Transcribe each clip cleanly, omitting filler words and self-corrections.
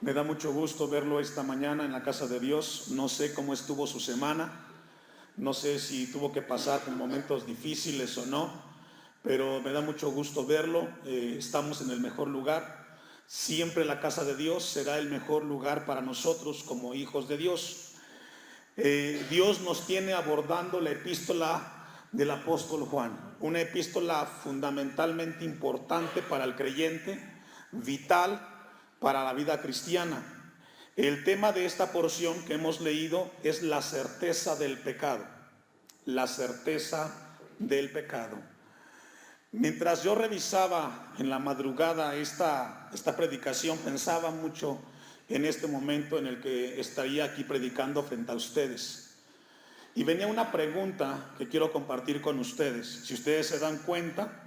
Me da mucho gusto verlo esta mañana en la casa de Dios. No sé cómo estuvo su semana, no sé si tuvo que pasar por momentos difíciles o no, pero me da mucho gusto verlo. Estamos en el mejor lugar. Siempre la casa de Dios será el mejor lugar para nosotros como hijos de Dios. Dios nos tiene abordando la epístola del apóstol Juan, una epístola fundamentalmente importante para el creyente, vital para la vida cristiana. El tema de esta porción que hemos leído es la certeza del pecado, la certeza del pecado. Mientras yo revisaba en la madrugada esta predicación, pensaba mucho en este momento en el que estaría aquí predicando frente a ustedes. Y venía una pregunta que quiero compartir con ustedes. Si ustedes se dan cuenta,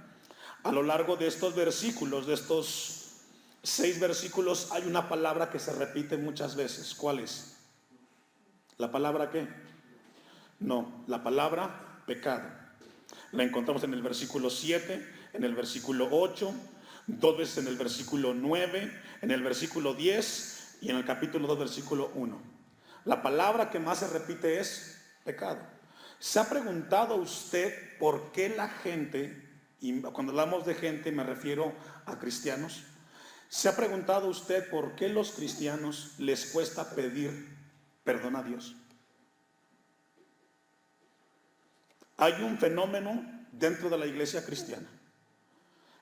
a lo largo de estos versículos, de estos 6 versículos, hay una palabra que se repite muchas veces. ¿Cuál es? ¿La palabra qué? No, la palabra pecado. La encontramos en el versículo 7, en el versículo 8, 2 veces en el versículo 9, en el versículo 10 y en el capítulo 2, versículo 1. La palabra que más se repite es pecado. ¿Se ha preguntado usted por qué la gente, y cuando hablamos de gente me refiero a cristianos, ¿se ha preguntado usted por qué los cristianos les cuesta pedir perdón a Dios? Hay un fenómeno dentro de la iglesia cristiana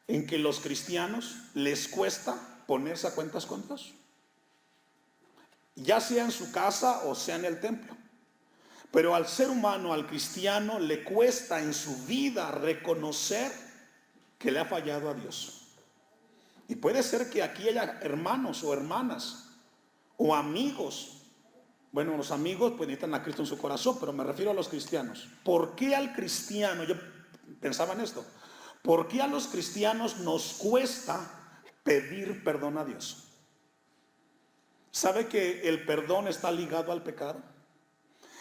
en que los cristianos les cuesta ponerse a cuentas con Dios, ya sea en su casa o sea en el templo. Pero al ser humano, al cristiano, le cuesta en su vida reconocer que le ha fallado a Dios. Y puede ser que aquí haya hermanos o hermanas o amigos. Bueno, los amigos pues necesitan a Cristo en su corazón, pero me refiero a los cristianos. ¿Por qué al cristiano? Yo pensaba en esto. ¿Por qué a los cristianos nos cuesta pedir perdón a Dios? ¿Sabe que el perdón está ligado al pecado?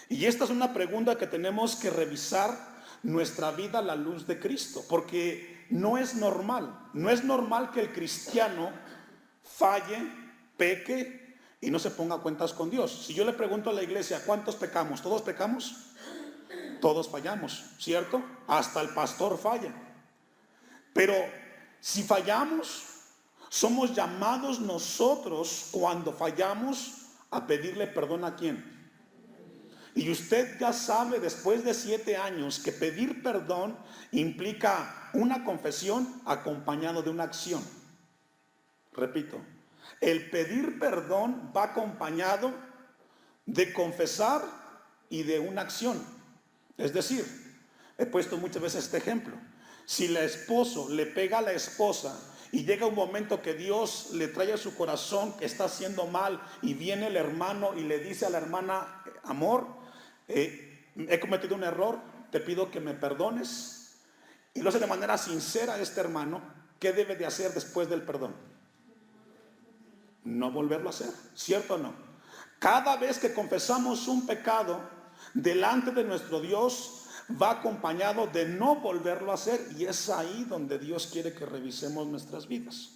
Y esta es una pregunta que tenemos que revisar nuestra vida a la luz de Cristo, porque no es normal que el cristiano falle, peque y no se ponga a cuentas con Dios. Si yo le pregunto a la iglesia, ¿cuántos pecamos? ¿Todos pecamos? Todos fallamos, ¿cierto? Hasta el pastor falla. Pero si fallamos, somos llamados nosotros cuando fallamos a pedirle perdón ¿a quién? Y usted ya sabe después de 7 años que pedir perdón implica una confesión acompañado de una acción. Repito, el pedir perdón va acompañado de confesar y de una acción. Es decir, he puesto muchas veces este ejemplo. Si el esposo le pega a la esposa y llega un momento que Dios le trae a su corazón que está haciendo mal y viene el hermano y le dice a la hermana, amor, he cometido un error, te pido que me perdones, y lo hace de manera sincera este hermano, ¿qué debe de hacer después del perdón? No volverlo a hacer, ¿cierto o no? Cada vez que confesamos un pecado delante de nuestro Dios, va acompañado de no volverlo a hacer, y es ahí donde Dios quiere que revisemos nuestras vidas.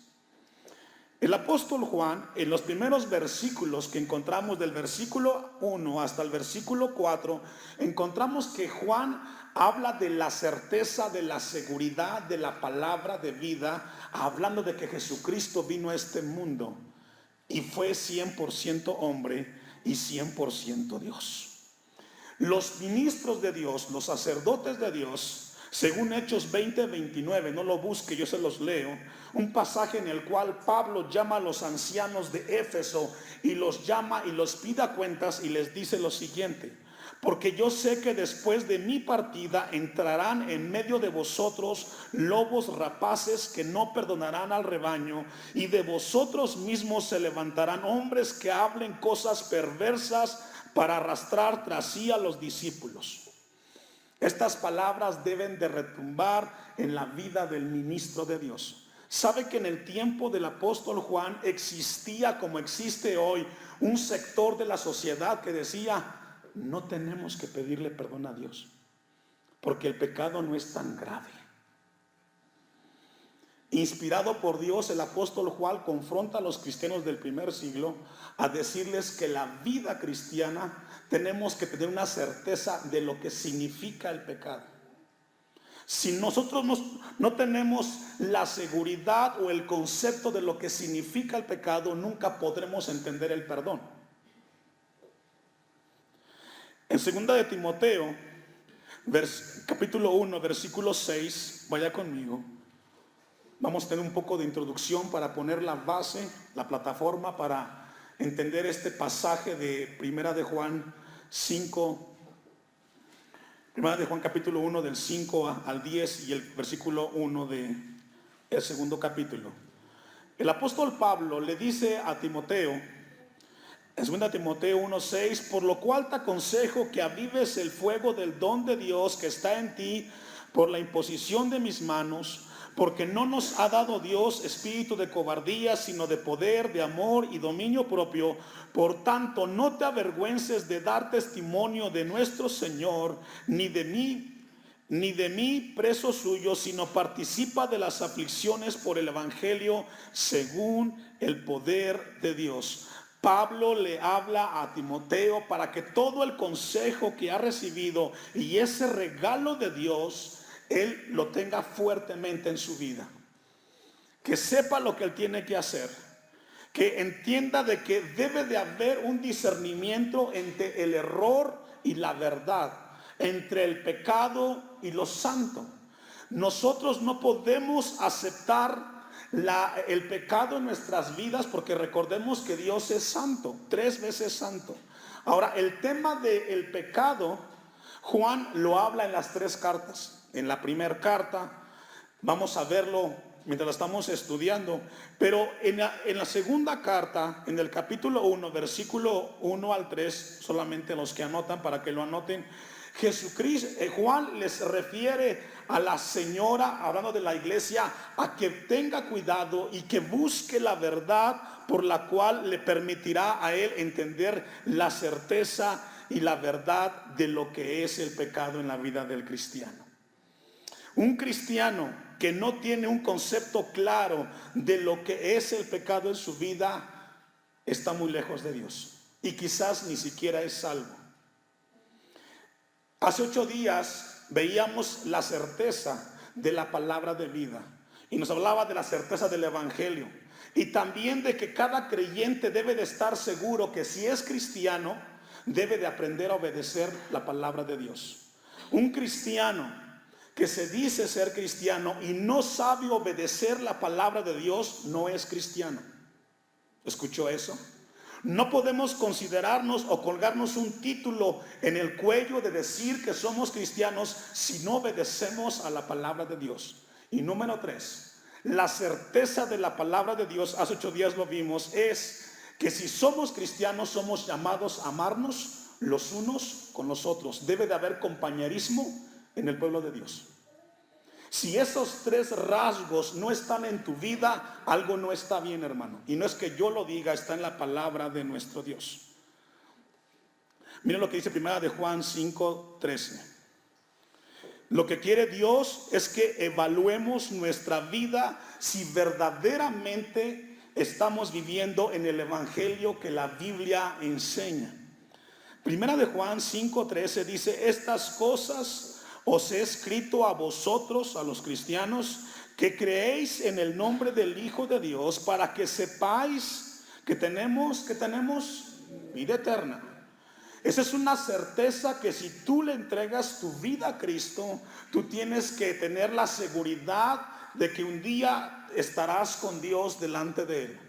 El apóstol Juan, en los primeros versículos que encontramos del versículo 1 hasta el versículo 4, encontramos que Juan habla de la certeza, de la seguridad de la palabra de vida, hablando de que Jesucristo vino a este mundo y fue 100% hombre y 100% Dios. Los ministros de Dios, los sacerdotes de Dios, según Hechos 20:29, no lo busque, yo se los leo, un pasaje en el cual Pablo llama a los ancianos de Éfeso y los llama y los pide cuentas y les dice lo siguiente: porque yo sé que después de mi partida entrarán en medio de vosotros lobos rapaces que no perdonarán al rebaño, y de vosotros mismos se levantarán hombres que hablen cosas perversas para arrastrar tras sí a los discípulos. Estas palabras deben de retumbar en la vida del ministro de Dios. ¿Sabe que en el tiempo del apóstol Juan existía, como existe hoy, un sector de la sociedad que decía, no tenemos que pedirle perdón a Dios, porque el pecado no es tan grave? inspirado por Dios, el apóstol Juan confronta a los cristianos del primer siglo a decirles que la vida cristiana tenemos que tener una certeza de lo que significa el pecado. Si nosotros no tenemos la seguridad o el concepto de lo que significa el pecado, nunca podremos entender el perdón. En 2 de Timoteo, capítulo 1, versículo 6, vaya conmigo. Vamos a tener un poco de introducción para poner la base, la plataforma para entender este pasaje de Primera de Juan 5. Primera de Juan capítulo 1 del 5 al 10 y el versículo 1 del segundo capítulo. El apóstol Pablo le dice a Timoteo, en 2 Timoteo 1:6, por lo cual te aconsejo que avives el fuego del don de Dios que está en ti por la imposición de mis manos, porque no nos ha dado Dios espíritu de cobardía, sino de poder, de amor y dominio propio. Por tanto, no te avergüences de dar testimonio de nuestro Señor, ni de mí preso suyo, sino participa de las aflicciones por el evangelio según el poder de Dios. Pablo le habla a Timoteo para que todo el consejo que ha recibido y ese regalo de Dios, él lo tenga fuertemente en su vida, que sepa lo que él tiene que hacer, que entienda de que debe de haber un discernimiento entre el error y la verdad, entre el pecado y lo santo. Nosotros no podemos aceptar el pecado en nuestras vidas, porque recordemos que Dios es santo, 3 veces santo. Ahora, el tema del pecado, Juan lo habla en las 3 cartas. En la primera carta, vamos a verlo mientras lo estamos estudiando, pero en la segunda carta, en el capítulo 1, versículo 1 al 3, solamente los que anotan, para que lo anoten, Juan les refiere a la señora, hablando de la iglesia, a que tenga cuidado y que busque la verdad por la cual le permitirá a él entender la certeza y la verdad de lo que es el pecado en la vida del cristiano. Un cristiano que no tiene un concepto claro de lo que es el pecado en su vida está muy lejos de Dios y quizás ni siquiera es salvo. Hace 8 días veíamos la certeza de la palabra de vida y nos hablaba de la certeza del evangelio y también de que cada creyente debe de estar seguro que si es cristiano debe de aprender a obedecer la palabra de Dios. Un cristiano que se dice ser cristiano y no sabe obedecer la palabra de Dios no es cristiano. ¿Escuchó eso? No podemos considerarnos o colgarnos un título en el cuello de decir que somos cristianos si no obedecemos a la palabra de Dios. Y número 3, la certeza de la palabra de Dios, hace 8 días lo vimos, es que si somos cristianos somos llamados a amarnos los unos con los otros. Debe de haber compañerismo en el pueblo de Dios. Si esos 3 rasgos no están en tu vida, algo no está bien, hermano. Y no es que yo lo diga, está en la palabra de nuestro Dios. Miren lo que dice Primera de Juan 5:13. Lo que quiere Dios es que evaluemos nuestra vida si verdaderamente estamos viviendo en el evangelio que la Biblia enseña. Primera de Juan 5:13 dice: estas cosas os he escrito a vosotros, a los cristianos, que creéis en el nombre del Hijo de Dios, para que sepáis que tenemos vida eterna. Esa es una certeza que si tú le entregas tu vida a Cristo, tú tienes que tener la seguridad de que un día estarás con Dios delante de Él.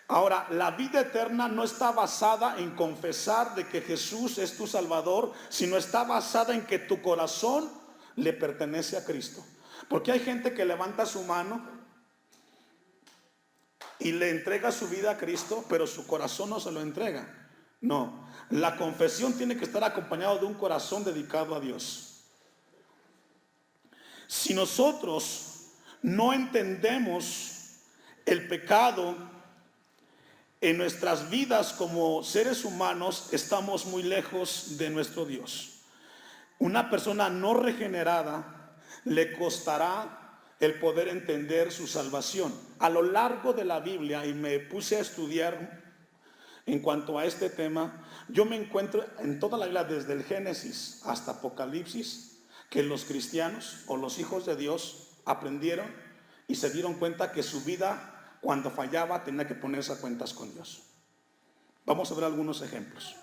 Ahora, la vida eterna no está basada en confesar de que Jesús es tu Salvador, sino está basada en que tu corazón le pertenece a Cristo. Porque hay gente que levanta su mano y le entrega su vida a Cristo, pero su corazón no se lo entrega. No, la confesión tiene que estar acompañada de un corazón dedicado a Dios. Si nosotros no entendemos el pecado en nuestras vidas como seres humanos, estamos muy lejos de nuestro Dios. Una persona no regenerada le costará el poder entender su salvación. A lo largo de la Biblia, y me puse a estudiar en cuanto a este tema, yo me encuentro en toda la Biblia, desde el Génesis hasta Apocalipsis, que los cristianos o los hijos de Dios aprendieron y se dieron cuenta que su vida, cuando fallaba, tenía que ponerse a cuentas con Dios. Vamos a ver algunos ejemplos.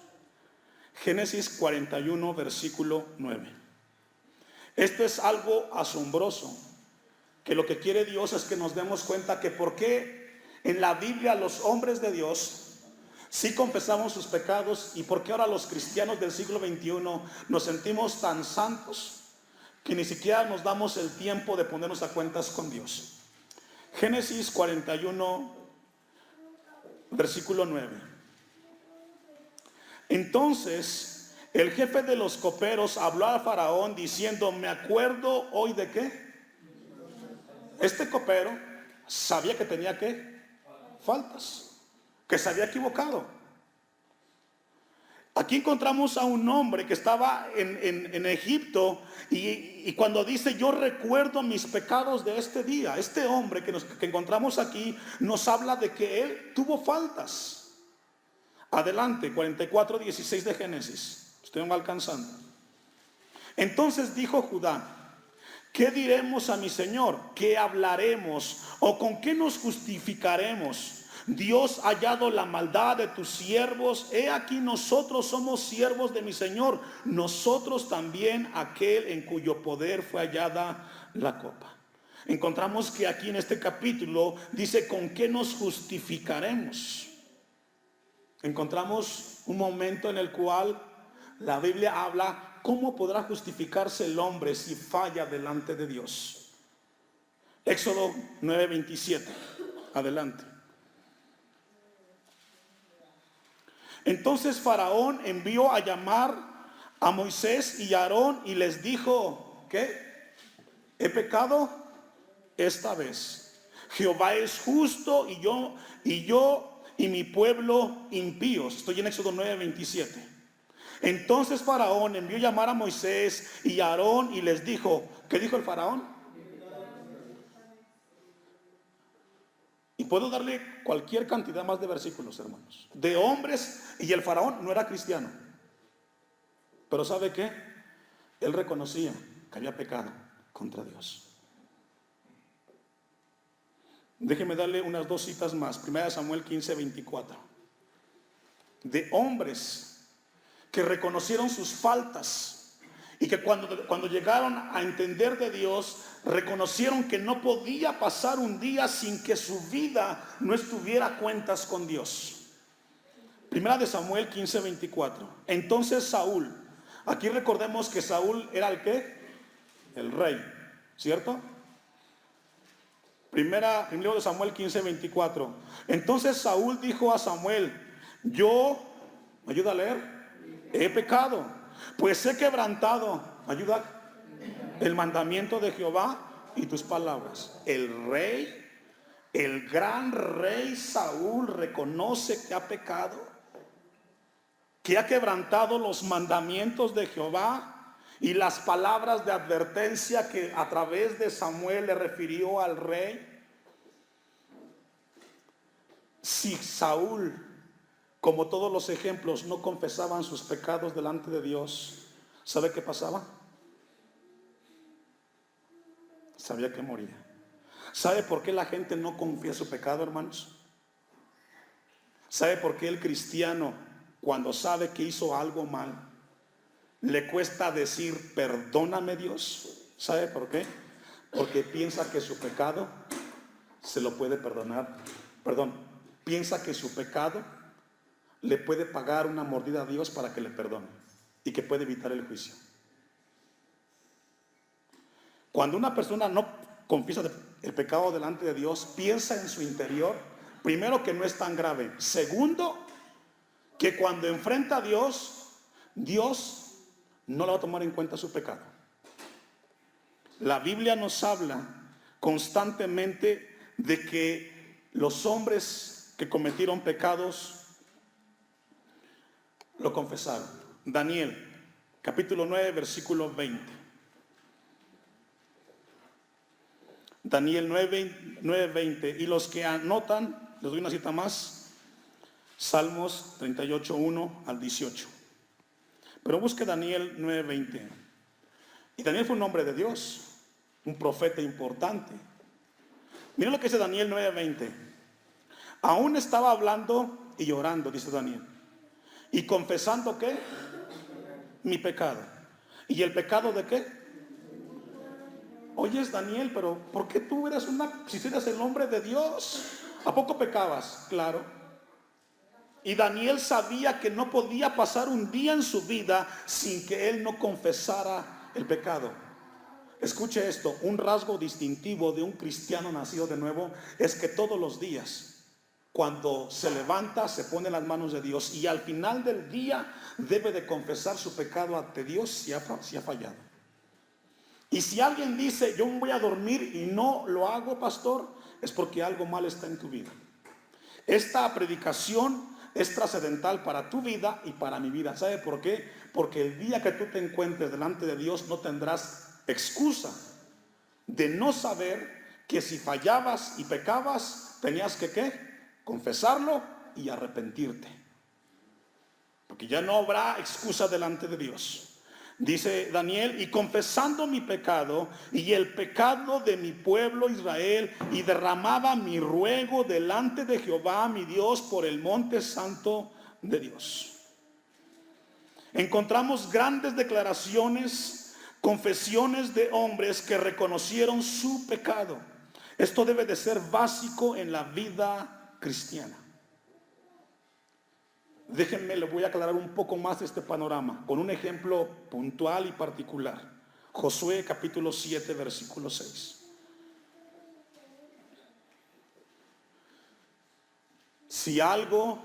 Génesis 41, versículo 9. Esto es algo asombroso, que lo que quiere Dios es que nos demos cuenta que por qué en la Biblia los hombres de Dios sí confesamos sus pecados, y por qué ahora los cristianos del siglo XXI nos sentimos tan santos que ni siquiera nos damos el tiempo de ponernos a cuentas con Dios. Génesis 41, versículo 9. Entonces el jefe de los coperos habló a Faraón diciendo: me acuerdo hoy de qué. Este copero sabía que tenía ¿qué? Faltas, que se había equivocado. Aquí encontramos a un hombre que estaba en Egipto, y cuando dice yo recuerdo mis pecados de este día, este hombre que encontramos aquí nos habla de que él tuvo faltas. Adelante, 44:16 de Génesis. Usted va alcanzando. Entonces dijo Judá: ¿qué diremos a mi señor? ¿Qué hablaremos? ¿O con qué nos justificaremos? Dios ha hallado la maldad de tus siervos. He aquí nosotros somos siervos de mi señor, nosotros también aquel en cuyo poder fue hallada la copa. Encontramos que aquí en este capítulo dice: ¿con qué nos justificaremos? Encontramos un momento en el cual la Biblia habla: ¿cómo podrá justificarse el hombre si falla delante de Dios? Éxodo 9:27. Adelante. Entonces Faraón envió a llamar a Moisés y a Aarón y les dijo: ¿qué? He pecado esta vez. Jehová es justo y yo y mi pueblo impíos. Estoy en Éxodo 9:27. Entonces Faraón envió a llamar a Moisés y a Aarón y les dijo: ¿qué dijo el Faraón? Y puedo darle cualquier cantidad más de versículos, hermanos, de hombres, y el Faraón no era cristiano. Pero ¿sabe qué? Él reconocía que había pecado contra Dios. Déjeme darle unas dos citas más. Primera de Samuel 15:24. De hombres que reconocieron sus faltas y que cuando llegaron a entender de Dios, reconocieron que no podía pasar un día sin que su vida no estuviera a cuentas con Dios. Primera de Samuel 15:24. Entonces Saúl, aquí recordemos que Saúl era el ¿qué? El rey, ¿cierto? Primero de Samuel 15:24. Entonces Saúl dijo a Samuel: yo, ¿me ayuda a leer? He pecado, pues he quebrantado, ayuda, el mandamiento de Jehová y tus palabras. El rey, el gran rey Saúl, reconoce que ha pecado, que ha quebrantado los mandamientos de Jehová y las palabras de advertencia que a través de Samuel le refirió al rey. Si Saúl, como todos los ejemplos, no confesaban sus pecados delante de Dios, ¿sabe qué pasaba? Sabía que moría. ¿Sabe por qué la gente no confía su pecado, hermanos? ¿Sabe por qué el cristiano, cuando sabe que hizo algo mal, le cuesta decir perdóname, Dios? ¿Sabe por qué? Porque piensa que su pecado se lo puede perdonar. Piensa que su pecado le puede pagar una mordida a Dios para que le perdone y que puede evitar el juicio. Cuando una persona no confiesa el pecado delante de Dios, piensa en su interior, primero, que no es tan grave. Segundo, que cuando enfrenta a Dios, Dios no le va a tomar en cuenta su pecado. La Biblia nos habla constantemente de que los hombres que cometieron pecados lo confesaron. Daniel, capítulo 9, versículo 20. Daniel 9:20. Y los que anotan, les doy una cita más. Salmos 38:1 al 18. Pero busque Daniel 9:20. Y Daniel fue un hombre de Dios, un profeta importante. Miren lo que dice Daniel 9:20. Aún estaba hablando y llorando, dice Daniel, y confesando ¿qué? Mi pecado. ¿Y el pecado de qué? Oyes, Daniel, pero ¿por qué tú eras si eras el hombre de Dios? ¿A poco pecabas? Claro. Y Daniel sabía que no podía pasar un día en su vida sin que él no confesara el pecado. Escuche esto, un rasgo distintivo de un cristiano nacido de nuevo es que todos los días, cuando se levanta, se pone en las manos de Dios y al final del día debe de confesar su pecado ante Dios si ha fallado. Y si alguien dice, yo voy a dormir y no lo hago, pastor, es porque algo mal está en tu vida. Esta predicación es trascendental para tu vida y para mi vida. ¿Sabe por qué? Porque el día que tú te encuentres delante de Dios no tendrás excusa de no saber que si fallabas y pecabas, tenías que ¿qué? Confesarlo y arrepentirte. Porque ya no habrá excusa delante de Dios. Dice Daniel, y confesando mi pecado y el pecado de mi pueblo Israel, y derramaba mi ruego delante de Jehová mi Dios por el monte santo de Dios. Encontramos grandes declaraciones, confesiones de hombres que reconocieron su pecado. Esto debe de ser básico en la vida cristiana. Déjenme, le voy a aclarar un poco más este panorama con un ejemplo puntual y particular. Josué capítulo 7 versículo 6. Si algo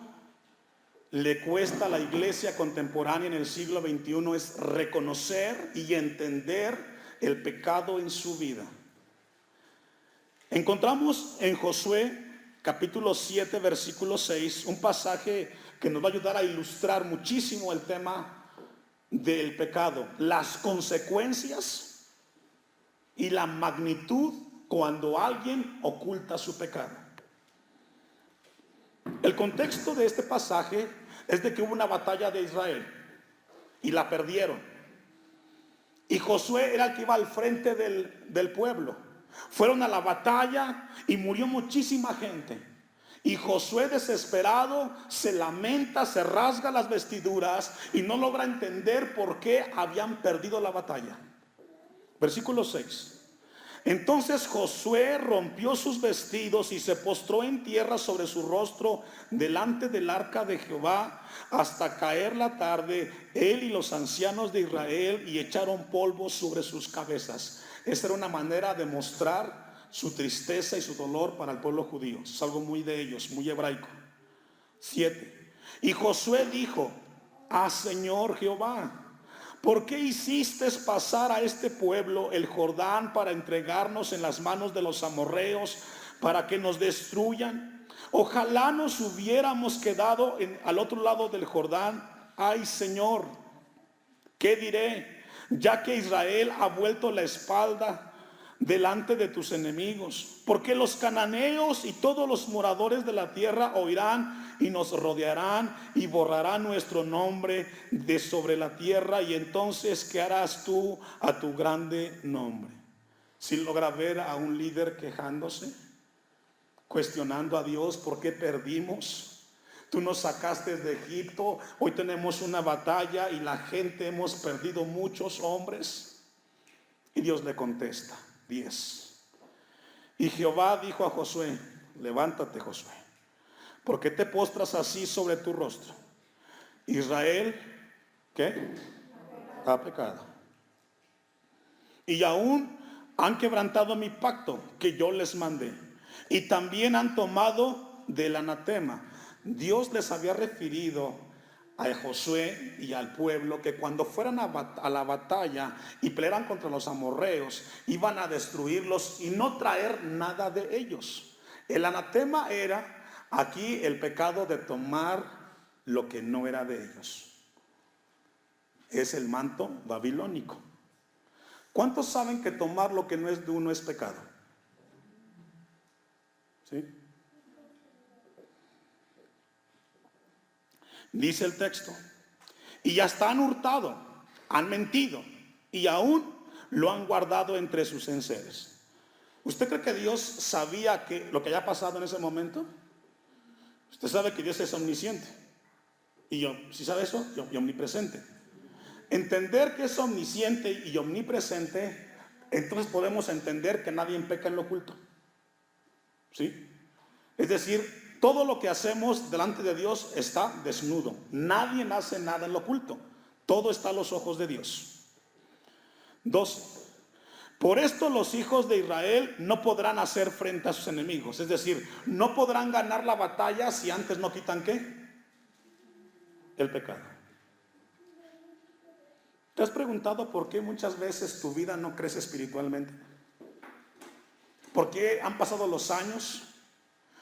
le cuesta a la iglesia contemporánea en el siglo XXI es reconocer y entender el pecado en su vida. Encontramos en Josué capítulo 7 versículo 6 un pasaje que nos va a ayudar a ilustrar muchísimo el tema del pecado, las consecuencias y la magnitud cuando alguien oculta su pecado. El contexto de este pasaje es de que hubo una batalla de Israel y la perdieron. Y Josué era el que iba al frente del pueblo. Fueron a la batalla y murió muchísima gente. Y Josué, desesperado, se lamenta, se rasga las vestiduras y no logra entender por qué habían perdido la batalla. Versículo 6. Entonces Josué rompió sus vestidos y se postró en tierra sobre su rostro delante del arca de Jehová hasta caer la tarde, él y los ancianos de Israel, y echaron polvo sobre sus cabezas. Esta era una manera de mostrar su tristeza y su dolor para el pueblo judío. Es algo muy de ellos, muy hebraico. 7. Y Josué dijo: Señor Jehová, ¿por qué hiciste pasar a este pueblo el Jordán para entregarnos en las manos de los amorreos para que nos destruyan? Ojalá nos hubiéramos quedado al otro lado del Jordán. Ay, Señor, ¿qué diré? Ya que Israel ha vuelto la espalda delante de tus enemigos, porque los cananeos y todos los moradores de la tierra oirán y nos rodearán y borrarán nuestro nombre de sobre la tierra, y entonces ¿qué harás tú a tu grande nombre? Si logra ver a un líder quejándose, cuestionando a Dios, ¿por qué perdimos? Tú nos sacaste de Egipto, hoy tenemos una batalla y la gente, hemos perdido muchos hombres. Y Dios le contesta. 10. Y Jehová dijo a Josué: levántate, Josué, ¿por qué te postras así sobre tu rostro? Israel, ¿qué? Ha pecado. Y aún han quebrantado mi pacto que yo les mandé. Y también han tomado del anatema. Dios les había referido a Josué y al pueblo que cuando fueran a la batalla y pelearan contra los amorreos, iban a destruirlos y no traer nada de ellos. El anatema era aquí el pecado de tomar lo que no era de ellos. Es el manto babilónico. ¿Cuántos saben que tomar lo que no es de uno es pecado? ¿Sí? Dice el texto, y hasta han hurtado, han mentido, y aún lo han guardado entre sus enseres. ¿Usted cree que Dios sabía lo que haya pasado en ese momento? Usted sabe que Dios es omnisciente. Y yo, si sabe eso, y omnipresente. Entender que es omnisciente y omnipresente, entonces podemos entender que nadie peca en lo oculto. ¿Sí? Es decir, todo lo que hacemos delante de Dios está desnudo. Nadie hace nada en lo oculto. Todo está a los ojos de Dios. 2. Por esto los hijos de Israel no podrán hacer frente a sus enemigos. Es decir, no podrán ganar la batalla si antes no quitan ¿qué? El pecado. ¿Te has preguntado por qué muchas veces tu vida no crece espiritualmente? ¿Por qué han pasado los años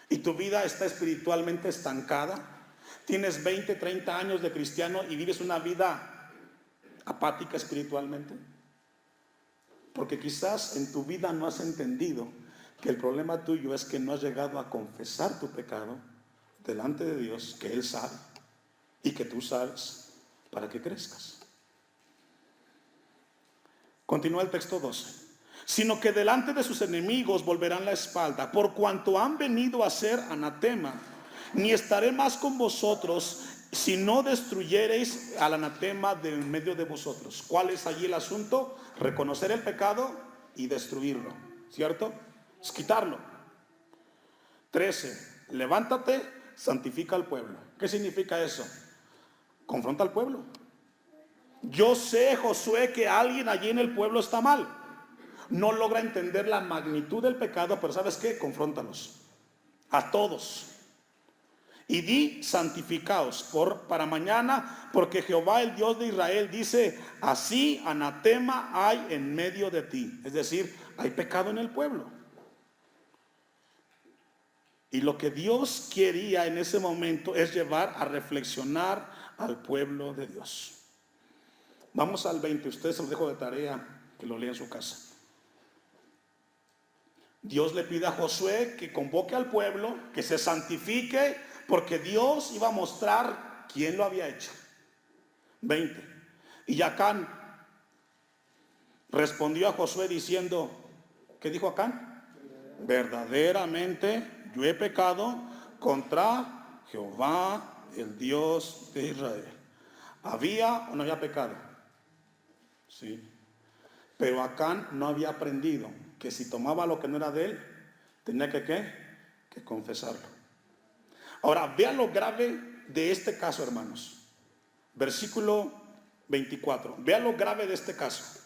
y tu vida está espiritualmente estancada? Tienes 20, 30 años de cristiano y vives una vida apática espiritualmente. Porque quizás en tu vida no has entendido que el problema tuyo es que no has llegado a confesar tu pecado delante de Dios, que Él sabe y que tú sabes, para que crezcas. Continúa el texto 12. Sino que delante de sus enemigos volverán la espalda, por cuanto han venido a ser anatema. Ni estaré más con vosotros si no destruyereis al anatema de en medio de vosotros. ¿Cuál es allí el asunto? Reconocer el pecado y destruirlo, ¿cierto? Es quitarlo. 13. Levántate, santifica al pueblo. ¿Qué significa eso? Confronta al pueblo. Yo sé, Josué, que alguien allí en el pueblo está mal. No logra entender la magnitud del pecado, pero ¿sabes qué? Confróntalos. A todos. Y di, santificaos para mañana, porque Jehová el Dios de Israel dice, así anatema hay en medio de ti. Es decir, hay pecado en el pueblo. Y lo que Dios quería en ese momento es llevar a reflexionar al pueblo de Dios. Vamos al 20, ustedes se los dejo de tarea, que lo lea en su casa. Dios le pide a Josué que convoque al pueblo, que se santifique, porque Dios iba a mostrar quién lo había hecho. 20. Y Acán respondió a Josué diciendo, ¿qué dijo Acán? Verdaderamente yo he pecado contra Jehová, el Dios de Israel. ¿Había o no había pecado? Sí. Pero Acán no había aprendido que si tomaba lo que no era de él, tenía que ¿qué? Que confesarlo. Ahora, vean lo grave de este caso, hermanos. Versículo 24. Vean lo grave de este caso.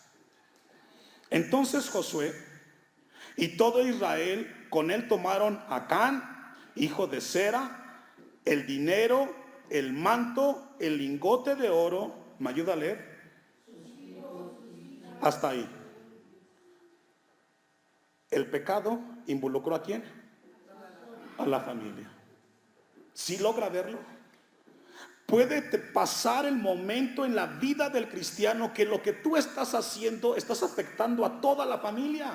Entonces Josué y todo Israel con él tomaron a Acán, hijo de Zera, el dinero, el manto, el lingote de oro. ¿Me ayuda a leer? Hasta ahí. El pecado involucró ¿a quién? A la familia. ¿Sí logra verlo? Puede pasar el momento en la vida del cristiano que lo que tú estás haciendo estás afectando a toda la familia.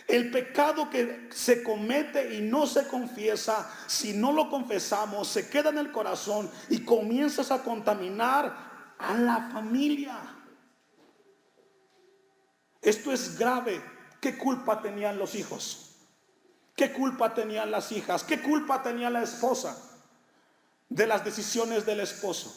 El pecado que se comete y no se confiesa, si no lo confesamos, se queda en el corazón y comienzas a contaminar a la familia. Esto es grave. ¿Qué culpa tenían los hijos? ¿Qué culpa tenían las hijas? ¿Qué culpa tenía la esposa de las decisiones del esposo?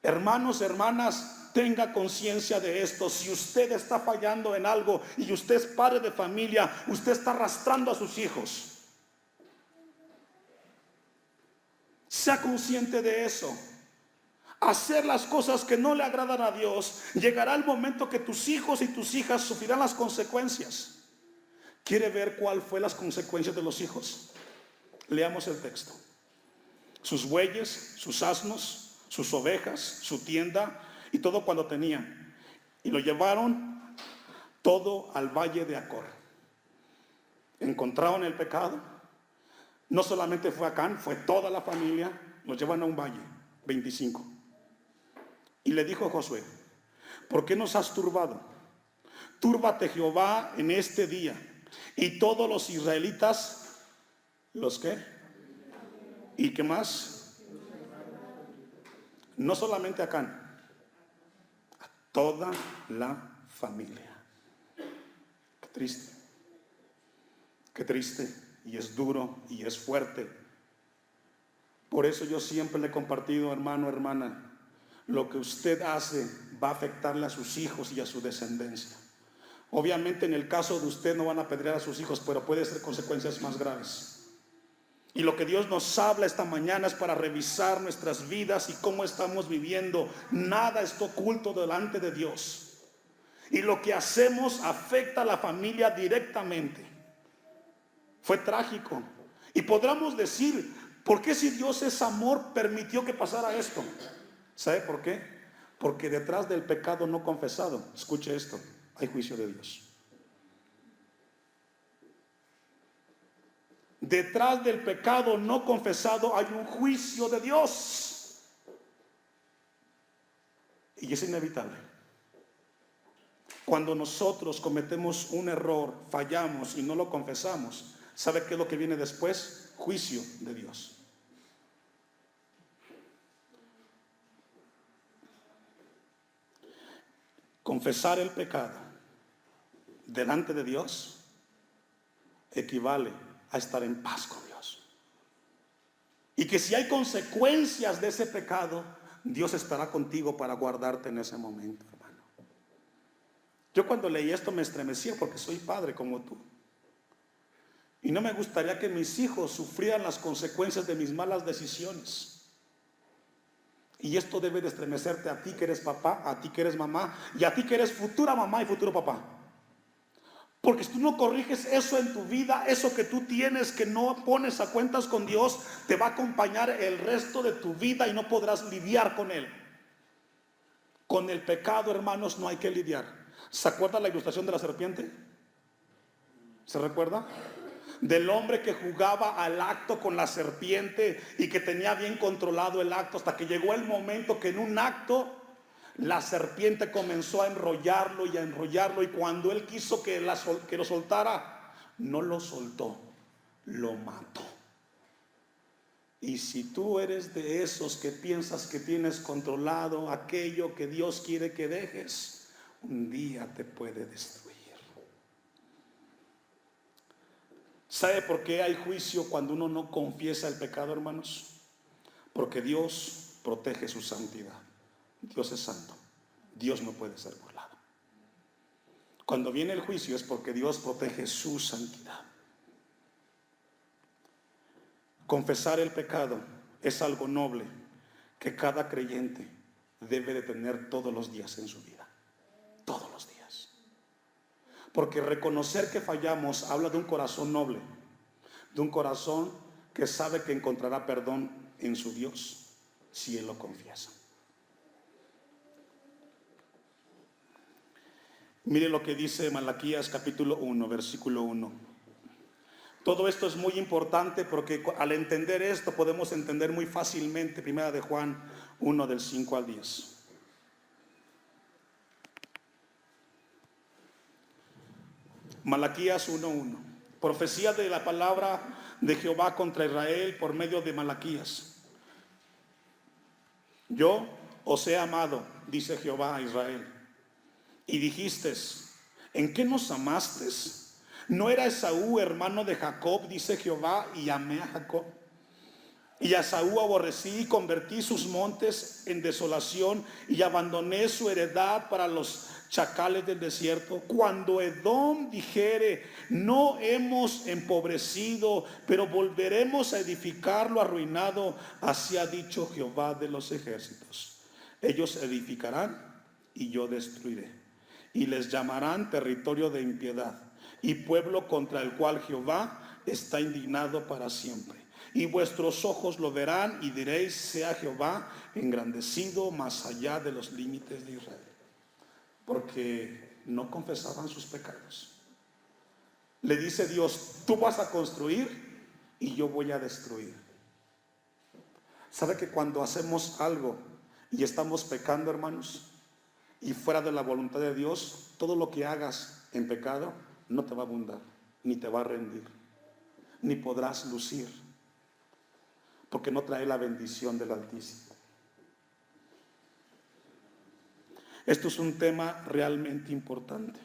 Hermanos, hermanas, tenga conciencia de esto. Si usted está fallando en algo y usted es padre de familia, usted está arrastrando a sus hijos. Sea consciente de eso. Hacer las cosas que no le agradan a Dios, llegará el momento que tus hijos y tus hijas sufrirán las consecuencias. ¿Quiere ver cuál fue las consecuencias de los hijos? Leamos el texto. Sus bueyes, sus asnos, sus ovejas, su tienda y todo cuanto tenían. Y lo llevaron todo al valle de Acor. Encontraron el pecado. No solamente fue Acán, fue toda la familia. Los llevan a un valle. 25. Y le dijo a Josué, ¿por qué nos has turbado? Túrbate Jehová en este día, Y todos los israelitas, ¿los qué? ¿Y qué más? No solamente a Acán, a toda la familia. Qué triste. Qué triste. Y es duro y es fuerte. Por eso yo siempre le he compartido, hermano, hermana, lo que usted hace va a afectarle a sus hijos y a su descendencia. Obviamente en el caso de usted no van a apedrear a sus hijos, pero puede ser consecuencias más graves. Y lo que Dios nos habla esta mañana es para revisar nuestras vidas y cómo estamos viviendo. Nada está oculto delante de Dios. Y lo que hacemos afecta a la familia directamente. Fue trágico. Y podríamos decir, ¿por qué si Dios es amor permitió que pasara esto? ¿Sabe por qué? Porque detrás del pecado no confesado, escuche esto, hay juicio de Dios. Detrás del pecado no confesado hay un juicio de Dios. Y es inevitable. Cuando nosotros cometemos un error, fallamos y no lo confesamos, ¿sabe qué es lo que viene después? Juicio de Dios. Confesar el pecado delante de Dios equivale a estar en paz con Dios. Y que si hay consecuencias de ese pecado, Dios estará contigo para guardarte en ese momento, hermano. Yo cuando leí esto me estremecía porque soy padre como tú. Y no me gustaría que mis hijos sufrieran las consecuencias de mis malas decisiones. Y esto debe de estremecerte a ti que eres papá, a ti que eres mamá y a ti que eres futura mamá y futuro papá. Porque si tú no corriges eso en tu vida, eso que tú tienes, que no pones a cuentas con Dios, te va a acompañar el resto de tu vida y no podrás lidiar con él. Con el pecado, hermanos, no hay que lidiar. ¿Se acuerda la ilustración de la serpiente? ¿Se recuerda? Del hombre que jugaba al acto con la serpiente y que tenía bien controlado el acto, hasta que llegó el momento que en un acto la serpiente comenzó a enrollarlo y cuando él quiso que lo soltara, no lo soltó, lo mató. Y si tú eres de esos que piensas que tienes controlado aquello que Dios quiere que dejes, un día te puede destruir. ¿Sabe por qué hay juicio cuando uno no confiesa el pecado, hermanos? Porque Dios protege su santidad. Dios es santo. Dios no puede ser burlado. Cuando viene el juicio es porque Dios protege su santidad. Confesar el pecado es algo noble que cada creyente debe de tener todos los días en su vida. Todos los días. Porque reconocer que fallamos habla de un corazón noble, de un corazón que sabe que encontrará perdón en su Dios si él lo confiesa. Mire lo que dice Malaquías capítulo 1, versículo 1. Todo esto es muy importante porque al entender esto podemos entender muy fácilmente Primera de Juan 1 del 5 al 10. Malaquías 1:1. Profecía de la palabra de Jehová contra Israel por medio de Malaquías. Yo os he amado, dice Jehová a Israel. Y dijiste, ¿en qué nos amaste? ¿No era Esaú hermano de Jacob, dice Jehová, y amé a Jacob? Y a Esaú aborrecí y convertí sus montes en desolación y abandoné su heredad para los chacales del desierto. Cuando Edom dijere, no hemos empobrecido, pero volveremos a edificar lo arruinado, así ha dicho Jehová de los ejércitos. Ellos edificarán y yo destruiré, y les llamarán territorio de impiedad y pueblo contra el cual Jehová está indignado para siempre. Y vuestros ojos lo verán y diréis, sea Jehová engrandecido más allá de los límites de Israel. Porque no confesaban sus pecados. Le dice Dios, tú vas a construir y yo voy a destruir. ¿Sabe que cuando hacemos algo y estamos pecando, hermanos, y fuera de la voluntad de Dios, todo lo que hagas en pecado no te va a abundar? ni te va a rendir, ni podrás lucir, porque no trae la bendición del Altísimo. Esto es un tema realmente importante.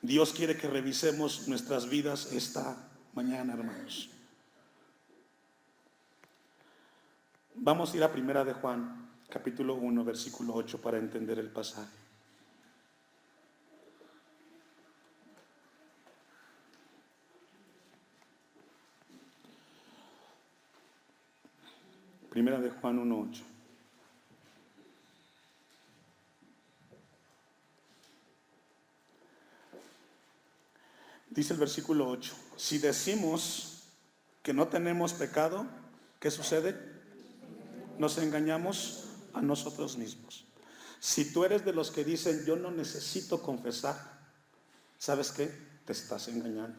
Dios quiere que revisemos nuestras vidas esta mañana, hermanos. Vamos a ir a Primera de Juan, capítulo 1, versículo 8, para entender el pasaje. Primera de Juan 1, 8. Dice el versículo 8, si decimos que no tenemos pecado, ¿qué sucede? Nos engañamos a nosotros mismos. Si tú eres de los que dicen, yo no necesito confesar, ¿sabes qué? Te estás engañando.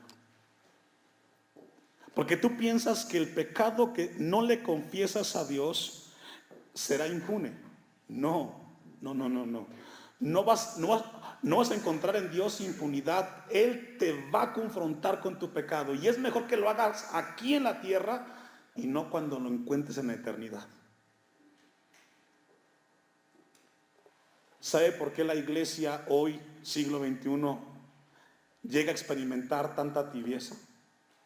Porque tú piensas que el pecado que no le confiesas a Dios será impune. No. No vas a encontrar en Dios impunidad. Él te va a confrontar con tu pecado. Y es mejor que lo hagas aquí en la tierra y no cuando lo encuentres en la eternidad. ¿Sabe por qué la iglesia hoy, siglo XXI, llega a experimentar tanta tibieza?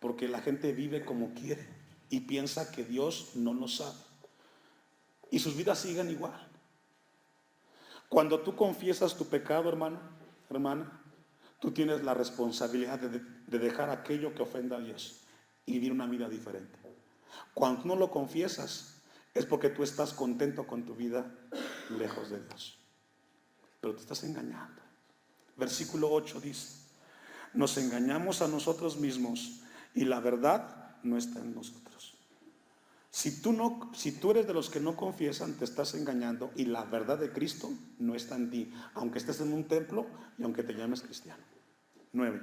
Porque la gente vive como quiere y piensa que Dios no lo sabe. Y sus vidas siguen igual. Cuando tú confiesas tu pecado, hermano, hermana, tú tienes la responsabilidad de dejar aquello que ofenda a Dios y vivir una vida diferente. Cuando no lo confiesas, es porque tú estás contento con tu vida lejos de Dios. Pero te estás engañando. Versículo 8 dice, nos engañamos a nosotros mismos y la verdad no está en nosotros. Si tú eres de los que no confiesan, te estás engañando y la verdad de Cristo no está en ti, aunque estés en un templo y aunque te llames cristiano. 9.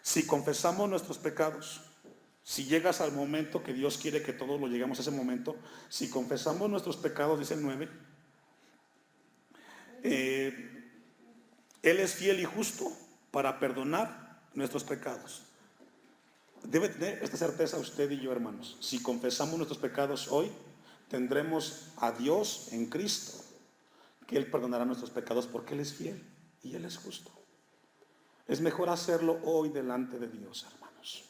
Si confesamos nuestros pecados, si llegas al momento que Dios quiere que todos lo lleguemos a ese momento, si confesamos nuestros pecados, dice el 9, Él es fiel y justo para perdonar nuestros pecados. Debe tener esta certeza usted y yo, hermanos. Si confesamos nuestros pecados hoy, tendremos a Dios en Cristo, que Él perdonará nuestros pecados porque Él es fiel y Él es justo. Es mejor hacerlo hoy delante de Dios, hermanos,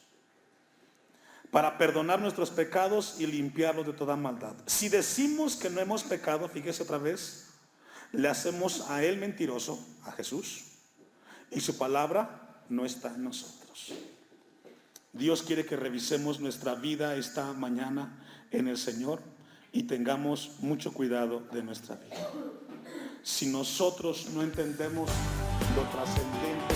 para perdonar nuestros pecados y limpiarlos de toda maldad. Si decimos que no hemos pecado, fíjese otra vez, le hacemos a Él mentiroso, a Jesús, y su palabra no está en nosotros. Dios quiere que revisemos nuestra vida esta mañana en el Señor y tengamos mucho cuidado de nuestra vida. Si nosotros no entendemos lo trascendente